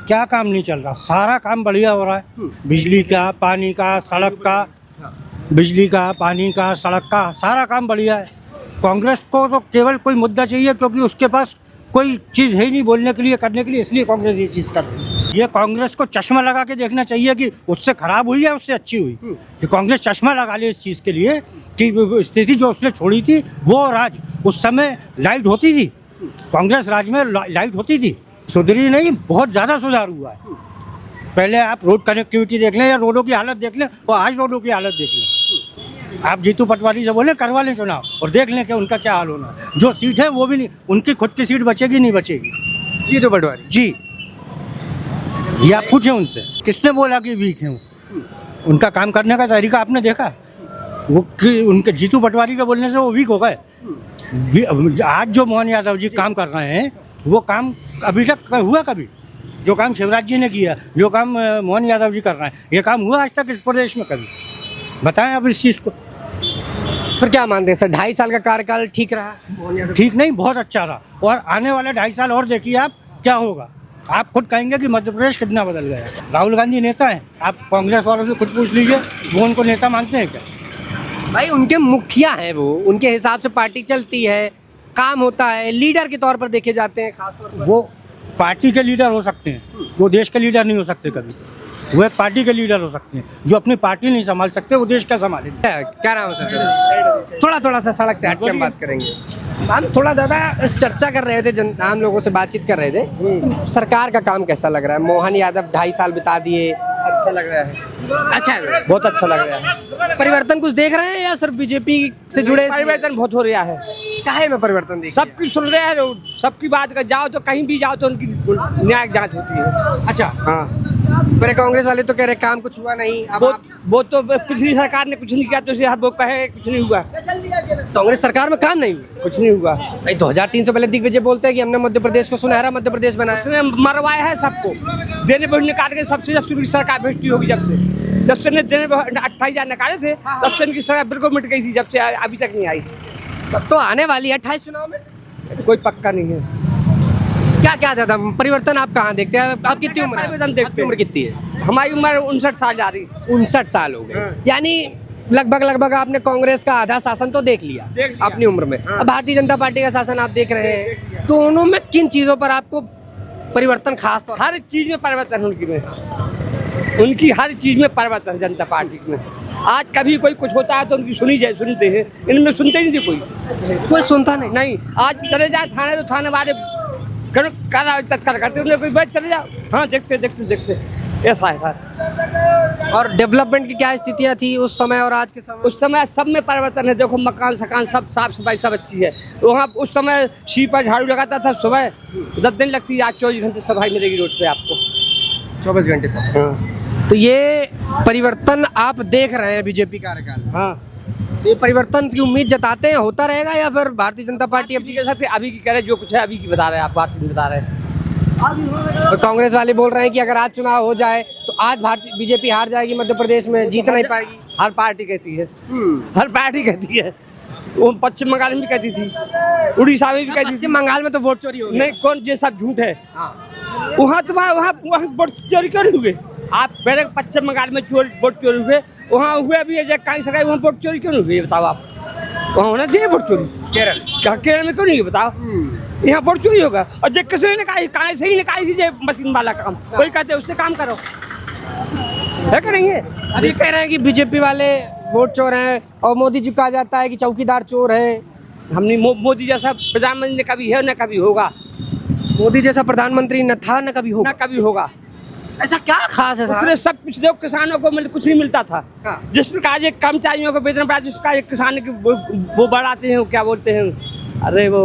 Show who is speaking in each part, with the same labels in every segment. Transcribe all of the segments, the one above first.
Speaker 1: क्या काम नहीं चल रहा, सारा काम बढ़िया हो रहा है। बिजली का, पानी का, सड़क का, बिजली का, पानी का, सड़क का, सारा काम बढ़िया है। कांग्रेस को तो केवल कोई मुद्दा चाहिए, क्योंकि उसके पास कोई चीज़ है ही नहीं बोलने के लिए, करने के लिए, इसलिए कांग्रेस ये चीज़ कर रही है। ये कांग्रेस को चश्मा लगा के देखना चाहिए कि उससे खराब हुई या उससे अच्छी हुई। कि कांग्रेस चश्मा लगा ले इस चीज़ के लिए कि स्थिति जो उसने छोड़ी थी वो राज उस समय लाइट होती थी, कांग्रेस राज में लाइट होती थी, सुधरी नहीं, बहुत ज़्यादा सुधार हुआ है। पहले आप रोड कनेक्टिविटी देख लें या रोडों की हालत देख लें और आज रोडों की हालत देख लें। आप जीतू पटवारी से बोले करवा लें चुनाव और देख लें कि उनका क्या हाल होना है। जो सीट है वो भी नहीं, उनकी खुद की सीट बचेगी नहीं बचेगी।
Speaker 2: जीतू पटवारी
Speaker 1: जी, ये आप पूछें उनसे, किसने बोला कि वीक है वो? उनका काम करने का तरीका आपने देखा? वो उनके जीतू पटवारी के बोलने से वो वीक हो गए? आज जो मोहन यादव जी काम कर रहे हैं वो काम अभी तक हुआ कभी? जो काम शिवराज जी ने किया, जो काम मोहन यादव जी कर रहे हैं, ये काम हुआ आज तक इस प्रदेश में कभी? बताएं अब इस चीज़ को।
Speaker 2: फिर क्या मानते हैं सर, 2.5 साल का कार्यकाल ठीक रहा?
Speaker 1: ठीक नहीं, बहुत अच्छा रहा। और आने वाले 2.5 साल और देखिए आप क्या होगा। आप खुद कहेंगे कि मध्य प्रदेश कितना बदल गया। राहुल गांधी नेता हैं, आप कांग्रेस वालों से खुद पूछ लीजिए, वो उनको नेता मानते हैं क्या?
Speaker 2: भाई उनके मुखिया हैं वो, उनके हिसाब से पार्टी चलती है, काम होता है, लीडर के तौर पर देखे जाते हैं खासतौर पर।
Speaker 1: वो पार्टी के लीडर हो सकते हैं, वो देश के लीडर नहीं हो सकते कभी। वो एक पार्टी के लीडर हो सकते हैं, जो अपनी पार्टी नहीं संभाल सकते वो देश क्या संभालेंगे?
Speaker 2: क्या नाम है सर? थोड़ा सा सड़क से हट के हम बात करेंगे। हम थोड़ा ज़्यादा चर्चा कर रहे थे, आम लोगों से बातचीत कर रहे थे। सरकार का काम कैसा लग रहा है? मोहन यादव 2.5 साल बिता दिए,
Speaker 1: अच्छा लग रहा है,
Speaker 2: अच्छा है,
Speaker 1: बहुत अच्छा लग रहा है।
Speaker 2: परिवर्तन कुछ देख रहे हैं या सिर्फ बीजेपी से जुड़े?
Speaker 1: परिवर्तन बहुत हो रहा है,
Speaker 2: काहे में परिवर्तन देख?
Speaker 1: सबकी सुन रहे हैं, सबकी बात कर जाओ तो कहीं भी जाओ तो उनकी न्यायिक जांच होती है।
Speaker 2: अच्छा
Speaker 1: हाँ,
Speaker 2: पर कांग्रेस वाले तो कह रहे काम कुछ हुआ नहीं। अब
Speaker 1: वो तो पिछली सरकार ने कुछ नहीं किया तो इसे वो कहे कुछ नहीं हुआ।
Speaker 2: कांग्रेस सरकार में काम नहीं हुआ,
Speaker 1: कुछ नहीं हुआ।
Speaker 2: भाई 2003 से पहले दिग्विजय बोलते हैं कि हमने मध्य प्रदेश को सुनहरा मध्य प्रदेश बनाया।
Speaker 1: उसने मरवाया है सबको, देने बहु निकाल के सबसे जब से सरकार भेजती होगी, जब से देने 28,000 निकाले थे तब से इनकी सरकार बिल्कुल मिट गई थी, जब से अभी तक नहीं आई।
Speaker 2: तब तो आने वाली है 28 चुनाव में,
Speaker 1: कोई पक्का नहीं है।
Speaker 2: क्या क्या था परिवर्तन आप कहाँ देखते हैं? आप कितनी उम्र है?
Speaker 1: परिवर्तन देखते
Speaker 2: आपकी उम्र कितनी है?
Speaker 1: हमारी उम्र 59 साल जा रही।
Speaker 2: 59 साल हो गए, यानी लगभग आपने कांग्रेस का आधा शासन तो देख लिया अपनी उम्र में। अब भारतीय जनता पार्टी का शासन आप देख रहे हैं, दोनों में किन चीजों पर आपको परिवर्तन खास तौर?
Speaker 1: हर चीज में परिवर्तन उनकी हर चीज में परिवर्तन जनता पार्टी में। आज कभी कोई कुछ होता है तो उनकी सुनते हैं, इनमें सुनते ही नहीं कोई
Speaker 2: सुनता नहीं।
Speaker 1: आज चले जाए थाने तो थाने वाले तत्काल करते, उन्हें कोई बात चले जाओ, हाँ देखते ऐसा है सर।
Speaker 2: और डेवलपमेंट की क्या स्थितियाँ थी उस समय और आज के समय?
Speaker 1: उस समय सब में परिवर्तन है, देखो मकान सकान सब साफ सफाई सब अच्छी है। वहाँ उस समय शीप पर झाड़ू लगाता था, सुबह 10 दिन लगती है, आज 24 घंटे सफाई मिलेगी रोड पे आपको,
Speaker 2: 24 घंटे सफाई। तो ये परिवर्तन आप देख रहे हैं बीजेपी कार्यकाल?
Speaker 1: हाँ,
Speaker 2: तो ये परिवर्तन की उम्मीद जताते हैं, होता रहेगा या फिर भारतीय जनता पार्टी
Speaker 1: अभी के साथ अभी की कह रहे, जो कुछ है अभी की बता रहे हैं, आप बात नहीं बता रहे हैं।
Speaker 2: तो कांग्रेस वाले बोल रहे हैं कि अगर आज चुनाव हो जाए तो आज भारतीय बीजेपी हार जाएगी, मध्य प्रदेश में जीत नहीं पाएगी।
Speaker 1: हर पार्टी कहती है, हर पार्टी कहती है। वो पश्चिम बंगाल में भी कहती थी, उड़ीसा में भी कहती थी।
Speaker 2: पश्चिम बंगाल में तो वोट चोरी हो गई।
Speaker 1: नहीं, कौन, ये सब झूठ है। वहाँ तुम्हारा वहाँ वोट चोरी क्यों नहीं हुए? आप पहले पश्चिम बंगाल में वोट चोरी हुए, वहाँ हुए अभी कहीं सरकार, वहाँ वोट चोरी क्यों नहीं हुई? बताओ आप, वहाँ होना चाहिए वोट चोरी। केरल में क्यों नहीं? बताओ, यहाँ वोट चोरी होगा। और जो किसी ने निकाली सही निकाली थी ये मशीन वाला काम, कोई कहते उससे काम करो, है कि नहीं है?
Speaker 2: अभी कह रहे हैं कि बीजेपी वाले वोट चोर हैं और मोदी जी कहा जाता है कि चौकीदार चोर है।
Speaker 1: हमने मोदी जैसा प्रधानमंत्री न कभी है न कभी होगा।
Speaker 2: मोदी जैसा प्रधानमंत्री न था न कभी होगा।
Speaker 1: न कभी होगा।
Speaker 2: ऐसा क्या खास है?
Speaker 1: उसने सब कुछ दो, किसानों को कुछ नहीं मिलता था। जिस प्रकार ये कर्मचारियों को वेतन बढ़ा, जिस प्रकार ये किसान की वो बढ़ाते हैं, क्या बोलते हैं, अरे वो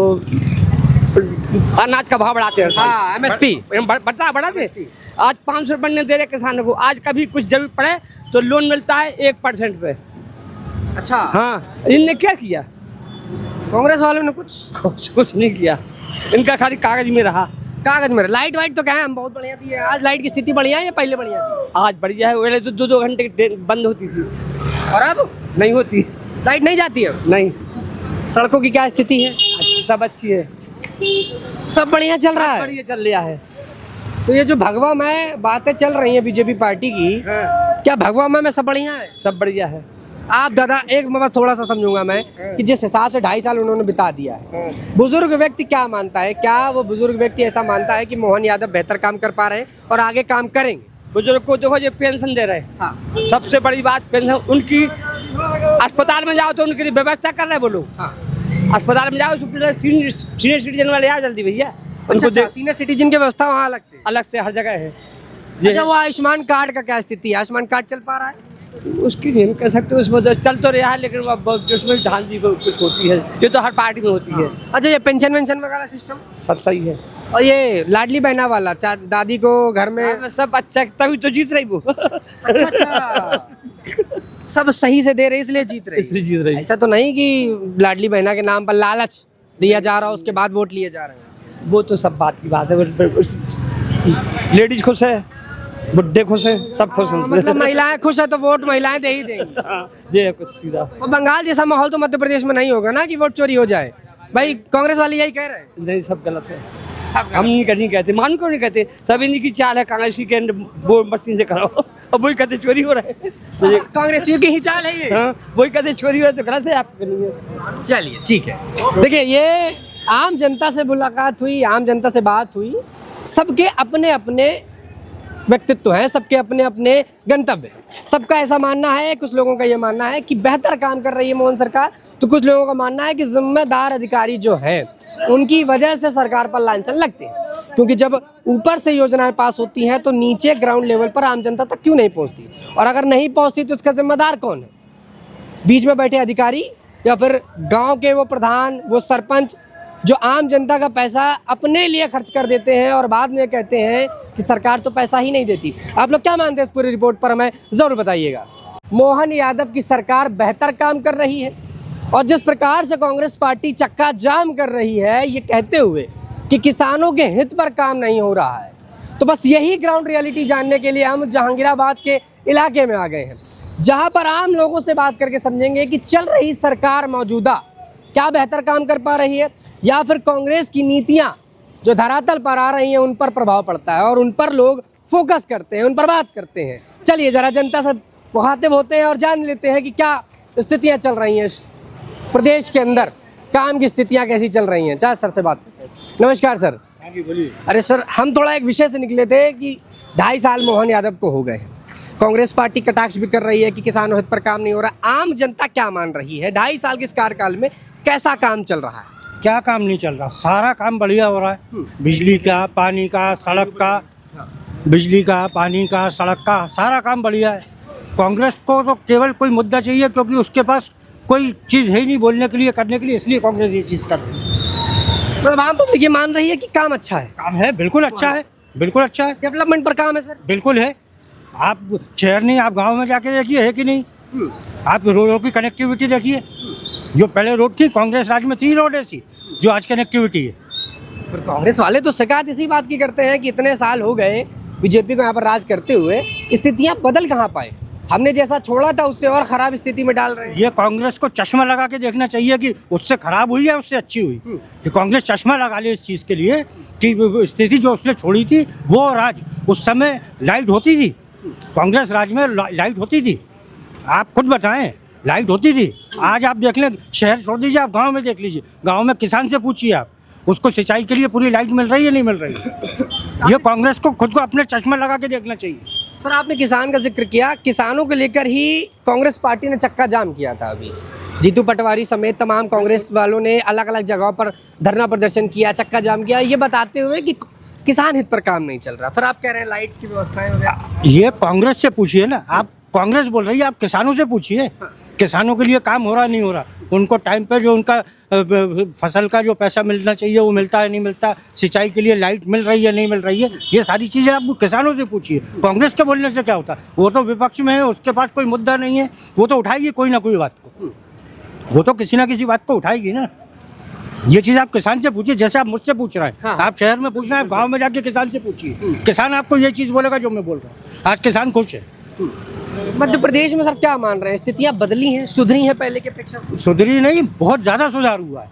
Speaker 1: अनाज का भाव बढ़ाते हैं,
Speaker 2: MSP
Speaker 1: बढ़ाते। आज 500 रुपये नहीं दे रहे किसानों को। आज कभी कुछ जरूरत पड़े तो लोन मिलता है 1% पे।
Speaker 2: अच्छा,
Speaker 1: हाँ, इनने क्या किया?
Speaker 2: कांग्रेस वालों ने
Speaker 1: कुछ नहीं किया, इनका खाली कागज में रहा।
Speaker 2: कागज में लाइट वाइट तो क्या है, हम बहुत बढ़िया दी है। आज लाइट की स्थिति बढ़िया है या पहले बढ़िया थी?
Speaker 1: आज बढ़िया है, पहले तो 2-2 घंटे बंद होती थी
Speaker 2: और अब
Speaker 1: नहीं होती,
Speaker 2: लाइट नहीं जाती है।
Speaker 1: नहीं।
Speaker 2: सड़कों की क्या स्थिति है?
Speaker 1: सब अच्छी है,
Speaker 2: सब बढ़िया चल रहा है।
Speaker 1: बढ़िया चल रहा है।
Speaker 2: तो ये जो भगवा में बातें चल रही हैं बीजेपी पार्टी की, क्या भगवा में सब बढ़िया है?
Speaker 3: सब बढ़िया है।
Speaker 2: आप दादा एक मैं बस थोड़ा सा समझूंगा मैं कि जिस हिसाब से 2.5 साल उन्होंने बिता दिया है, बुजुर्ग व्यक्ति क्या मानता है? क्या वो बुजुर्ग व्यक्ति ऐसा मानता है कि मोहन यादव बेहतर काम कर पा रहे हैं और आगे काम करेंगे?
Speaker 3: बुजुर्ग को देखो, ये पेंशन दे रहे हैं।
Speaker 2: हाँ।
Speaker 3: सबसे बड़ी बात पेंशन उनकी। अस्पताल में जाओ तो उनके लिए व्यवस्था कर रहे हैं वो लोग।
Speaker 2: हाँ।
Speaker 3: अस्पताल में जाओ तो सीनियर सिटीजन वाले आओ जल्दी भैया। उनको
Speaker 2: अच्छा, सीनियर सिटीजन की व्यवस्था वहाँ अलग से
Speaker 3: हर जगह है।
Speaker 2: अच्छा, वो आयुष्मान कार्ड का क्या स्थिति है? आयुष्मान कार्ड चल पा रहा है?
Speaker 3: उसकी नहीं हम कह सकते, उसमें तो चल तो रहा है, लेकिन अब उसमें धांधली कुछ होती है, ये तो हर पार्टी में होती है।
Speaker 2: अच्छा, ये पेंशन वेंशन वगैरह सिस्टम
Speaker 3: सब सही है।
Speaker 2: और ये लाडली बहना वाला दादी को घर में
Speaker 3: सब अच्छा, तभी तो जीत रही वो।
Speaker 2: अच्छा, सब सही से दे रहे इसलिए जीत रहे।
Speaker 3: इसलिए जीत रही।
Speaker 2: ऐसा तो नहीं कि लाडली बहना के नाम पर लालच दिया जा रहा है, उसके बाद वोट लिए जा रहे हैं।
Speaker 3: वो तो सब बात की बात है। लेडीज खुश है, बुड्ढे खुश है, सब खुश हैं।
Speaker 2: मतलब महिलाएं खुश है तो वोट महिलाएं दे ही देंगी।
Speaker 3: ये है कुछ सीधा।
Speaker 2: और बंगाल जैसा माहौल तो मध्य प्रदेश में नहीं होगा ना कि वोट चोरी हो जाए। भाई कांग्रेस वाले यही कह रहे हैं।
Speaker 3: नहीं, सब गलत है।
Speaker 2: सब
Speaker 3: हम नहीं कहते, मान क्यों नहीं कहते? सब इन्हीं की चाल है, कांग्रेसी के वो मशीन से कराओ। अब वही कहते चोरी हो रहा है। तो ये
Speaker 2: कांग्रेसियों की ही चाल है ये।
Speaker 3: हाँ, वही कहते चोरी हो रहा है तो गलत है आपके लिए।
Speaker 2: चलिए ठीक है। देखिए, ये आम जनता से मुलाकात हुई, आम जनता से बात हुई। सबके अपने अपने व्यक्तित्व है, सबके अपने अपने गंतव्य है। सबका ऐसा मानना है, कुछ लोगों का ये मानना है कि बेहतर काम कर रही है मोहन सरकार, तो कुछ लोगों का मानना है कि जिम्मेदार अधिकारी जो हैं उनकी वजह से सरकार पर लांछन लगते हैं। क्योंकि जब ऊपर से योजनाएं पास होती हैं तो नीचे ग्राउंड लेवल पर आम जनता तक क्यों नहीं पहुंचती, और अगर नहीं पहुंचती तो उसका जिम्मेदार कौन है? बीच में बैठे अधिकारी या फिर गाँव के वो प्रधान, वो सरपंच जो आम जनता का पैसा अपने लिए खर्च कर देते हैं और बाद में कहते हैं कि सरकार तो पैसा ही नहीं देती। आप लोग क्या मानते हैं इस पूरी रिपोर्ट पर? हमें ज़रूर बताइएगा। मोहन यादव की सरकार बेहतर काम कर रही है, और जिस प्रकार से कांग्रेस पार्टी चक्का जाम कर रही है ये कहते हुए कि किसानों के हित पर काम नहीं हो रहा है, तो बस यही ग्राउंड रियलिटी जानने के लिए हम जहांगीराबाद के इलाके में आ गए हैं, जहाँ पर आम लोगों से बात करके समझेंगे कि चल रही सरकार मौजूदा क्या बेहतर काम कर पा रही है, या फिर कांग्रेस की नीतियां जो धरातल पर आ रही हैं उन पर प्रभाव पड़ता है और उन पर लोग फोकस करते हैं, उन पर बात करते हैं। चलिए जरा जनता से मुखातिब होते हैं और जान लेते हैं कि क्या स्थितियां चल रही हैं प्रदेश के अंदर, काम की स्थितियां कैसी चल रही हैं। चाहे सर से बात करते हैं। नमस्कार सर।
Speaker 1: बोलिए।
Speaker 2: अरे सर, हम थोड़ा एक विषय से निकले थे कि 2.5 साल मोहन यादव को हो गए हैं, कांग्रेस पार्टी कटाक्ष भी कर रही है कि किसानों हित पर काम नहीं हो रहा। आम जनता क्या मान रही है? 2.5 साल के इस कार्यकाल में कैसा काम चल रहा है?
Speaker 1: क्या काम नहीं चल रहा? सारा काम बढ़िया हो रहा है। बिजली का, पानी का, सड़क का, बिजली का, पानी का, सड़क का, सारा काम बढ़िया है। कांग्रेस को तो केवल कोई मुद्दा चाहिए, क्योंकि उसके पास कोई चीज़ है ही नहीं बोलने के लिए, करने के लिए, इसलिए कांग्रेस ये चीज़ कर रही है।
Speaker 2: मतलब आम पब्लिक ये मान रही है कि काम अच्छा है?
Speaker 1: काम है, बिल्कुल अच्छा है, बिल्कुल अच्छा है।
Speaker 2: डेवलपमेंट पर काम है सर?
Speaker 1: बिल्कुल है। आप शहर नहीं, आप गांव में जाके देखिए है कि नहीं। आप रोडों की कनेक्टिविटी देखिए, जो पहले रोड थी कांग्रेस राज में 3 रोड ऐसी जो आज कनेक्टिविटी है।
Speaker 2: पर कांग्रेस वाले तो शिकायत इसी बात की करते हैं कि इतने साल हो गए बीजेपी को यहाँ पर राज करते हुए, स्थितियाँ बदल कहाँ पाए? हमने जैसा छोड़ा था उससे और खराब स्थिति में डाल रहे हैं।
Speaker 1: ये कांग्रेस को चश्मा लगा के देखना चाहिए कि उससे खराब हुई है उससे अच्छी हुई। कि कांग्रेस चश्मा लगा ले इस चीज़ के लिए कि स्थिति जो उसने छोड़ी थी वो राज, उस समय लाइट होती थी, कांग्रेस राज में लाइट होती थी। आप खुद बताएं, लाइट होती थी। आज आप देख लें, शहर छोड़ दीजिए, आप गांव में देख लीजिए, गांव में किसान से पूछिए आप, उसको सिंचाई के लिए पूरी लाइट मिल रही है नहीं मिल रही है। ये कांग्रेस को खुद को अपने चश्मा लगा के देखना चाहिए।
Speaker 2: सर, आपने किसान का जिक्र किया, किसानों को लेकर ही कांग्रेस पार्टी ने चक्का जाम किया था। अभी जीतू पटवारी समेत तमाम कांग्रेस वालों ने अलग अलग जगहों पर धरना प्रदर्शन किया, चक्का जाम किया, ये बताते हुए कि किसान हित पर काम नहीं चल रहा। फिर आप कह रहे हैं लाइट की व्यवस्थाएं वगैरह।
Speaker 1: ये कांग्रेस से पूछिए ना, आप कांग्रेस बोल रही है, आप किसानों से पूछिए। किसानों के लिए काम हो रहा नहीं हो रहा, उनको टाइम पे जो उनका फसल का जो पैसा मिलना चाहिए वो मिलता है नहीं मिलता, सिंचाई के लिए लाइट मिल रही है नहीं मिल रही है, ये सारी चीज़ें आप किसानों से पूछिए। कांग्रेस के बोलने से क्या होता है? वो तो विपक्ष में है, उसके पास कोई मुद्दा नहीं है, वो तो उठाएगी कोई ना कोई बात को, वो तो किसी ना किसी बात को उठाएगी ना। ये चीज़ आप किसान से पूछिए, जैसे आप मुझसे पूछ रहे हैं।
Speaker 2: हाँ।
Speaker 1: आप शहर में पूछ रहे हैं, गाँव में जाके किसान से पूछिए, किसान आपको ये चीज़ बोलेगा जो मैं बोल रहा हूँ। आज किसान खुश है।
Speaker 2: मध्य प्रदेश में सर क्या मान रहे हैं? स्थितियाँ बदली हैं, सुधरी हैं पहले के अपेक्षा?
Speaker 1: सुधरी नहीं, बहुत ज़्यादा सुधार हुआ है।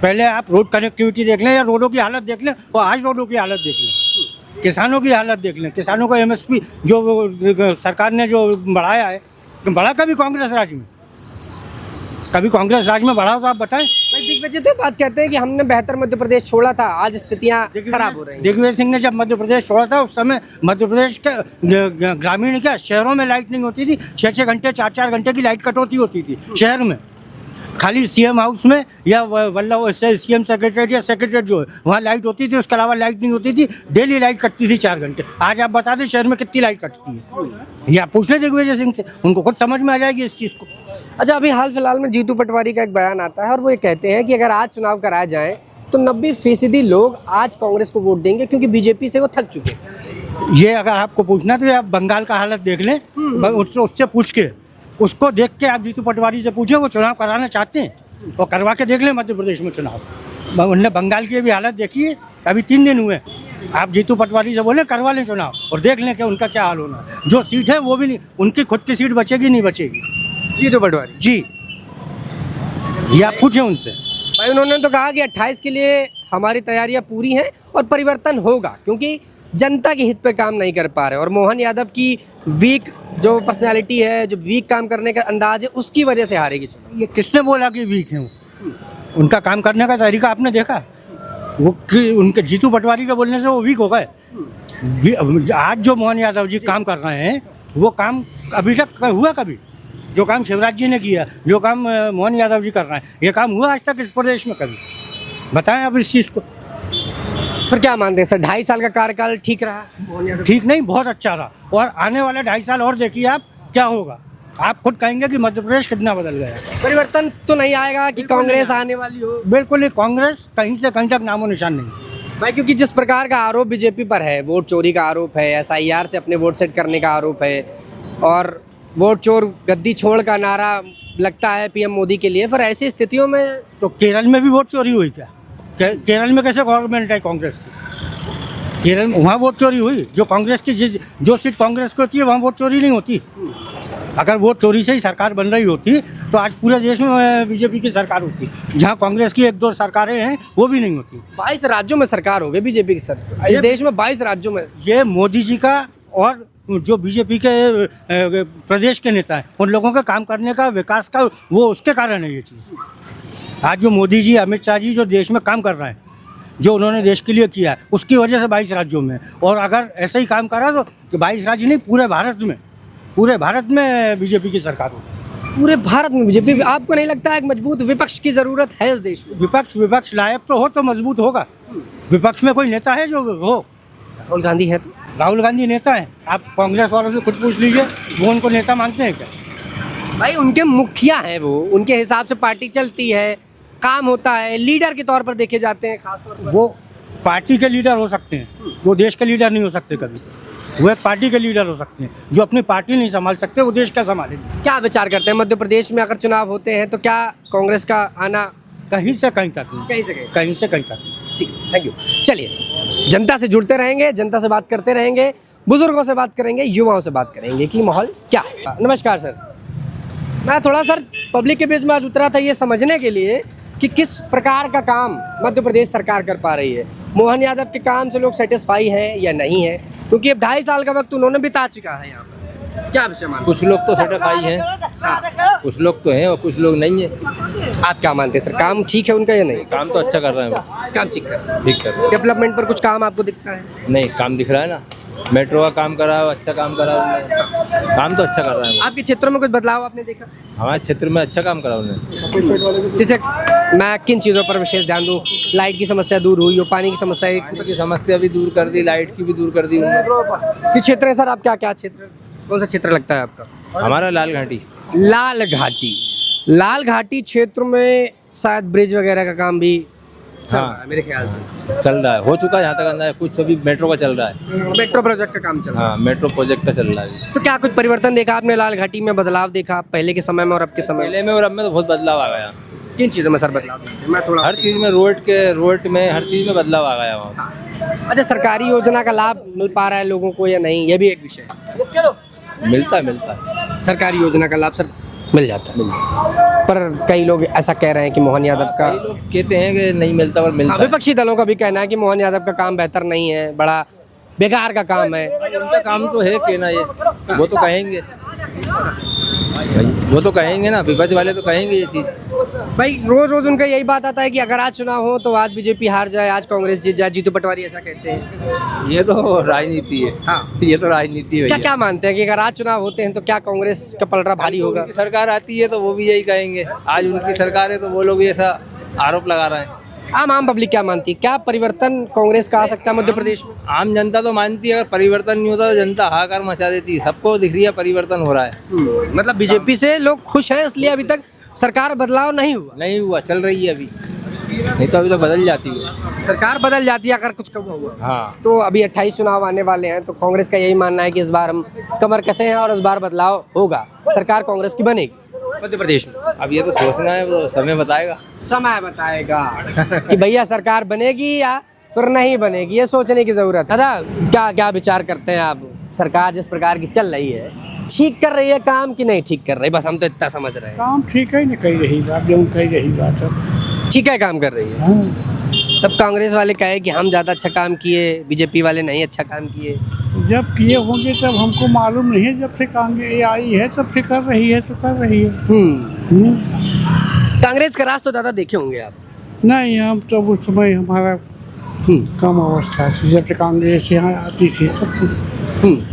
Speaker 1: पहले आप रोड कनेक्टिविटी देख लें या रोडों की हालत देख लें और आज रोडों की हालत देख लें, किसानों की हालत देख लें, किसानों को एमएसपी जो वो सरकार ने जो बढ़ाया है, बढ़ा कभी कांग्रेस राज में, कभी कांग्रेस राज में बढ़ा तो आप बताएं।
Speaker 2: भाई दिग्विजय तो बात कहते हैं कि हमने बेहतर मध्य प्रदेश छोड़ा था, आज स्थितियां खराब हो रही हैं।
Speaker 1: दिग्विजय सिंह ने जब मध्य प्रदेश छोड़ा था उस समय मध्य प्रदेश के ग्रामीण क्या शहरों में लाइट नहीं होती थी, 6-6 घंटे 4-4 घंटे की लाइट कटौती होती थी शहर में, खाली सीएम हाउस में या वल्लभ सीएम सेक्रेटरीट या सेक्रेटरीट जो है वहाँ लाइट होती थी, उसके अलावा लाइट नहीं होती थी, डेली लाइट कटती थी 4 घंटे। आज आप बता दें शहर में कितनी लाइट कटती है, या पूछ लें दिग्विजय सिंह से, उनको खुद समझ में आ जाएगी इस चीज़ को।
Speaker 2: अच्छा, अभी हाल फिलहाल में जीतू पटवारी का एक बयान आता है और वो ये कहते हैं कि अगर आज चुनाव कराए जाए तो 90% लोग आज कांग्रेस को वोट देंगे क्योंकि बीजेपी से वो थक चुके हैं।
Speaker 1: ये अगर आपको पूछना तो आप बंगाल का हालत देख लें, उससे पूछ के, उसको देख के आप जीतू पटवारी से पूछें वो चुनाव कराना चाहते हैं और करवा के देख लें मध्य प्रदेश में चुनाव। उनने बंगाल की भी हालत देखी है, अभी 3 दिन हुए, आप जीतू पटवारी से बोले करवा लें चुनाव और देख लें कि उनका क्या हाल होना है। जो सीट है वो भी नहीं, उनकी खुद की सीट बचेगी नहीं बचेगी।
Speaker 2: जीतू पटवारी
Speaker 1: जी, ये आप पूछें उनसे।
Speaker 2: भाई उन्होंने तो कहा कि 28 के लिए हमारी तैयारियां पूरी हैं और परिवर्तन होगा क्योंकि जनता के हित पे काम नहीं कर पा रहे और मोहन यादव की वीक जो पर्सनालिटी है, जो वीक काम करने का अंदाज है, उसकी वजह से हारेगी चुनाव।
Speaker 1: ये किसने बोला कि वीक है वो? उनका काम करने का तरीका आपने देखा, वो उनके जीतू पटवारी के बोलने से वो वीक हो गए। आज जो मोहन यादव जी काम कर रहे हैं वो काम अभी तक हुआ कभी? जो काम शिवराज जी ने किया, जो काम मोहन यादव जी कर रहे हैं, ये काम हुआ आज तक इस प्रदेश में कभी? बताएं आप इस चीज़ को।
Speaker 2: फिर क्या मानते हैं सर, 2.5 साल का कार्यकाल ठीक रहा मोहन यादव?
Speaker 1: ठीक नहीं, बहुत अच्छा रहा, और आने वाला 2.5 साल और देखिए आप क्या होगा। आप खुद कहेंगे कि मध्य प्रदेश कितना बदल गया।
Speaker 2: परिवर्तन तो नहीं आएगा कि कांग्रेस आने वाली हो?
Speaker 1: बिल्कुल ही, कांग्रेस कहीं से कहीं तक नामो निशान नहीं।
Speaker 2: भाई क्योंकि जिस प्रकार का आरोप बीजेपी पर है, वोट चोरी का आरोप है, SIR से अपने वोट सेट करने का आरोप है और वोट चोर गद्दी छोड़ का नारा लगता है पीएम मोदी के लिए, फिर ऐसी स्थितियों में
Speaker 1: तो केरल में भी वोट चोरी हुई क्या? केरल में कैसे गवर्नमेंट है कांग्रेस की? केरल में वहाँ वोट चोरी हुई, जो कांग्रेस की जो सीट कांग्रेस की होती है वहाँ वोट चोरी नहीं होती। अगर वोट चोरी से ही सरकार बन रही होती तो आज पूरे देश में बीजेपी की सरकार होती। जहाँ कांग्रेस की 1-2 सरकारें हैं वो भी नहीं होती।
Speaker 2: 22 राज्यों में सरकार हो गई बीजेपी की सर, इस देश में 22 राज्यों में।
Speaker 1: ये मोदी जी का और जो बीजेपी के प्रदेश के नेता हैं उन लोगों का काम करने का, विकास का, वो उसके कारण है ये चीज़। आज जो मोदी जी, अमित शाह जी जो देश में काम कर रहे हैं, जो उन्होंने देश के लिए किया है, उसकी वजह से 22 राज्यों में, और अगर ऐसे ही काम करा तो 22 राज्य नहीं, पूरे भारत में बीजेपी की सरकार होगी।
Speaker 2: पूरे भारत में बीजेपी। आपको नहीं लगता है एक मजबूत विपक्ष की जरूरत है इस देश में?
Speaker 1: विपक्ष लायक तो हो तो मजबूत होगा। विपक्ष में कोई नेता है जो हो?
Speaker 2: राहुल गांधी है तो।
Speaker 1: राहुल गांधी नेता है? आप कांग्रेस वालों से खुद पूछ लीजिए, वो उनको नेता मानते हैं क्या?
Speaker 2: भाई उनके मुखिया हैं वो, उनके हिसाब से पार्टी चलती है, काम होता है, लीडर के तौर पर देखे जाते हैं खास तौर पर।
Speaker 1: वो पार्टी के लीडर हो सकते हैं, वो देश के लीडर नहीं हो सकते कभी। वो एक पार्टी के लीडर हो सकते हैं, जो अपनी पार्टी नहीं संभाल सकते वो देश क्या संभालेंगे?
Speaker 2: क्या विचार करते हैं मध्य प्रदेश में अगर चुनाव होते हैं तो क्या कांग्रेस का आना?
Speaker 1: कहीं से कहीं तक नहीं,
Speaker 2: कहीं से कहीं।
Speaker 1: कहीं से कहीं तक नहीं।
Speaker 2: ठीक है, थैंक यू। चलिए, जनता से जुड़ते रहेंगे, जनता से बात करते रहेंगे, बुजुर्गों से बात करेंगे, युवाओं से बात करेंगे कि माहौल क्या है। नमस्कार सर, मैं थोड़ा सर पब्लिक के बीच में आज उतरा था ये समझने के लिए कि किस प्रकार का काम मध्य प्रदेश सरकार कर पा रही है। मोहन यादव के काम से लोग सेटिस्फाई हैं या नहीं है, क्योंकि अब 2.5 साल का वक्त उन्होंने बिता चुका है यहाँ पर। क्या विषय मानते
Speaker 4: कुछ लोग तो सेटिस्फाई हैं, कुछ लोग तो हैं और कुछ लोग नहीं है।
Speaker 2: हैं? आप क्या मानते हैं सर, काम ठीक है उनका या नहीं?
Speaker 4: काम तो अच्छा कर रहे हैं वो,
Speaker 2: काम ठीक है,
Speaker 4: ठीक कर रहे हैं।
Speaker 2: डेवलपमेंट पर कुछ काम आपको दिखता है?
Speaker 4: नहीं, काम दिख रहा है ना, मेट्रो का काम करा है, अच्छा काम करा है उन्होंने, काम तो अच्छा कर रहा है वो।
Speaker 2: आपके क्षेत्रों में कुछ बदलाव आपने देखा?
Speaker 4: हमारे क्षेत्र में अच्छा काम करा उन्होंने।
Speaker 2: जैसे मैं किन चीज़ों पर विशेष ध्यान दूँ? लाइट की समस्या दूर हुई हो, पानी की समस्या,
Speaker 4: पानी की समस्या भी दूर कर दी, लाइट की भी दूर कर दी उन्होंने।
Speaker 2: किस क्षेत्र है सर आप? क्या क्या क्षेत्र, कौन सा क्षेत्र लगता है आपका?
Speaker 4: हमारा लाल घाटी।
Speaker 2: लाल घाटी। लाल घाटी क्षेत्र में शायद ब्रिज वगैरह का काम भी चल रहा है मेरे ख्याल से।
Speaker 4: चल रहा है, हो चुका है जहाँ तक अंदाजा है, कुछ अभी मेट्रो का चल रहा है।
Speaker 2: मेट्रो प्रोजेक्ट का काम चल रहा है।
Speaker 4: हाँ, मेट्रो प्रोजेक्ट का चल रहा है।
Speaker 2: तो क्या कुछ परिवर्तन देखा आपने लाल घाटी में, बदलाव देखा पहले के समय में और अब के समय में?
Speaker 4: पहले में और अब में तो बहुत बदलाव आ गया।
Speaker 2: किन चीज़ों में सर बदलाव देखते हैं? मैं थोड़ा
Speaker 4: हर चीज़ में, रोड में हर चीज़ में बदलाव आ गया वहाँ।
Speaker 2: अच्छा, सरकारी योजना का लाभ मिल पा रहा है लोगों को या नहीं, ये भी एक विषय है।
Speaker 4: मिलता है।
Speaker 2: सरकारी योजना का लाभ सर मिल जाता है, पर कई लोग ऐसा कह रहे हैं कि मोहन यादव का,
Speaker 4: कई लोग कहते हैं कि नहीं मिलता, पर मिलता है।
Speaker 2: विपक्षी दलों का भी कहना है कि मोहन यादव का काम बेहतर नहीं है, बड़ा बेकार का काम है।
Speaker 4: उनका काम तो है कहना, ये वो तो कहेंगे, वो तो कहेंगे ना, विपक्ष वाले तो कहेंगे ये चीज।
Speaker 2: भाई रोज रोज उनका यही बात आता है कि अगर आज चुनाव हो तो आज बीजेपी हार जाए, आज कांग्रेस जीत जाए। जीतू पटवारी ऐसा कहते हैं।
Speaker 4: ये तो राजनीति है।
Speaker 2: हाँ।
Speaker 4: ये तो राजनीति है
Speaker 2: क्या
Speaker 4: भैया।
Speaker 2: क्या मानते हैं कि अगर आज चुनाव होते हैं तो क्या कांग्रेस का पलड़ा भारी होगा?
Speaker 4: उनकी सरकार आती है तो वो भी यही कहेंगे। आज उनकी सरकार है तो वो लोग भी ऐसा आरोप लगा रहे हैं।
Speaker 2: आम पब्लिक क्या मानती है? क्या परिवर्तन कांग्रेस का आ सकता है मध्य प्रदेश में?
Speaker 4: आम जनता तो मानती है, अगर परिवर्तन नहीं होता तो जनता हाहाकार मचा देती है। सबको दिख रही है परिवर्तन हो रहा है।
Speaker 2: मतलब बीजेपी से लोग खुश हैं, इसलिए अभी तक सरकार बदलाव नहीं हुआ।
Speaker 4: नहीं हुआ, चल रही है अभी, नहीं तो अभी तो बदल जाती है।
Speaker 2: सरकार बदल जाती है अगर कुछ कम हुआ।
Speaker 4: हाँ,
Speaker 2: तो अभी 28 चुनाव आने वाले हैं, तो कांग्रेस का यही मानना है कि इस बार हम कमर कसे हैं और इस बार बदलाव होगा, सरकार कांग्रेस की बनेगी मध्य प्रदेश में।
Speaker 4: अब ये तो सोचना है, वो समय बताएगा।
Speaker 2: समय बताएगा कि भैया सरकार बनेगी या फिर नहीं बनेगी, ये सोचने की जरूरत है। दादा क्या क्या विचार करते हैं आप? सरकार जिस प्रकार की चल रही है, ठीक कर रही है काम कि नहीं ठीक कर रही? बस हम तो इतना समझ रहे हैं।
Speaker 5: काम ठीक है, नहीं कही रही बात, जो कही रही बात है।
Speaker 2: ठीक है, काम कर रही है। तब कांग्रेस वाले कहे कि हम ज़्यादा अच्छा काम किए, बीजेपी वाले नहीं अच्छा काम किए।
Speaker 5: जब किए होंगे तब हमको मालूम नहीं है, जब से कांग्रेस आई है तब से कर रही है तो कर रही है।
Speaker 2: कांग्रेस का राज तो दादा देखे होंगे आप।
Speaker 5: नहीं, हम तो उस समय हमारा कम अवस्था थी, जब से कांग्रेस यहाँ आती थी सब कुछ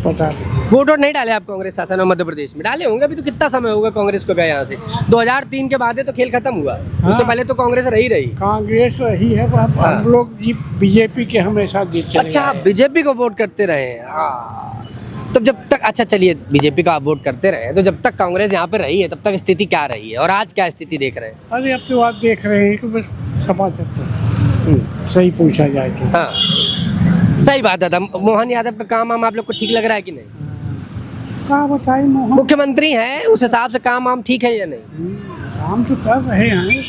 Speaker 5: पता नहीं।
Speaker 2: वोट नहीं डाले आप कांग्रेस शासन में मध्य प्रदेश में? डाले होंगे, अभी तो कितना समय होगा कांग्रेस को गए यहाँ से। 2003 के बाद तो खेल खत्म हुआ, उससे पहले तो कांग्रेस रही।
Speaker 5: कांग्रेस रही है, हम लोग बीजेपी के हमेशा देते
Speaker 2: अच्छा, आप बीजेपी को वोट करते रहे हैं। तो जब तक, अच्छा चलिए, बीजेपी का आप वोट करते रहे हैं, तो जब तक कांग्रेस यहाँ पे रही है तब तक स्थिति क्या रही है और आज क्या स्थिति देख रहे हैं?
Speaker 5: अरे अब तो आप देख रहे हैं कि बस समाचार सही पूछा जाए तो।
Speaker 2: हाँ, सही बात है। मोहन यादव का काम आप लोग को ठीक लग रहा है कि नहीं?
Speaker 5: क्या बताएं, मोहन
Speaker 2: मुख्यमंत्री हैं, उस हिसाब से काम ठीक है या नहीं?
Speaker 5: काम तो कर रहे हैं।